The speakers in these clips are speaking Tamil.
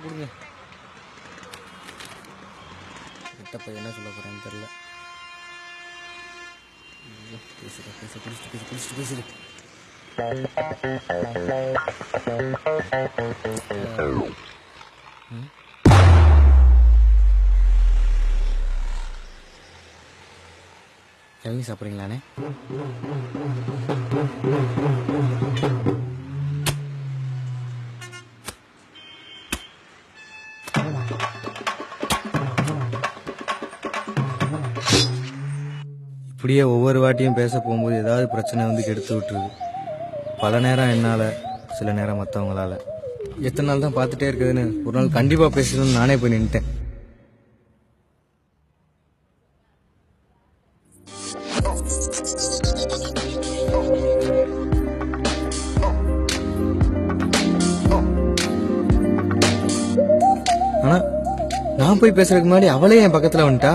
கொடுங்க. கிட்டப்ப என்ன சொல்ல போறேன்னு தெரியல. பேசுது. கிளம்பி சாப்பிட்றீங்களாண்ணே? இப்படியே ஒவ்வொரு வாட்டியும் பேச போகும்போது ஏதாவது பிரச்சனை வந்து கெடுத்து விட்டுருது. பல நேரம் என்னால், சில நேரம் மற்றவங்களால. எத்தனை நாள் தான் பார்த்துட்டே இருக்குதுன்னு ஒரு நாள் கண்டிப்பாக பேசணும்னு நானே போய் நின்ட்டேன். ஆனா நான் போய் பேசுறதுக்கு முன்னாடி அவளே என் பக்கத்துல வந்துட்டா.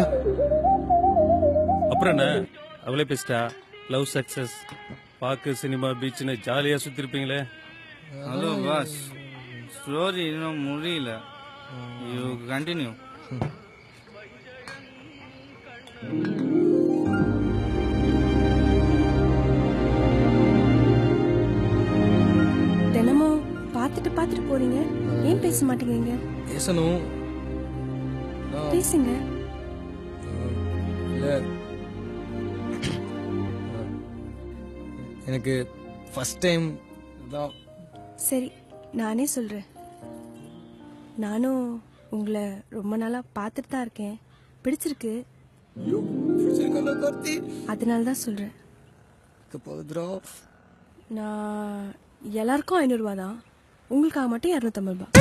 அப்புறம் என்ன, அவளே பேசிட்டா. லவ் சக்சஸ், பார்க்கு, சினிமா, பீச்னு ஜாலியா சுத்திருப்பீங்களே. ஹலோ பாஸ், ஸ்டோரி இன்னும் முடியல. You continue. தினமும் பார்த்துட்டு போறீங்க, ஏன் பேச மாட்டேங்கிறீங்க? பேசணும். பேசுங்க. இல்ல, எனக்கு ஃபர்ஸ்ட் டைம் தான். சரி, நானே சொல்றேன். நானும் உங்களை ரொம்ப நாளா பார்த்துட்டு தான் இருக்கேன். பிடிச்சிருக்கு, அதனால தான் சொல்றேன். நான் எல்லாருக்கும் 500 ரூபா தான், உங்களுக்காக மட்டும் 250 ரூபாய்.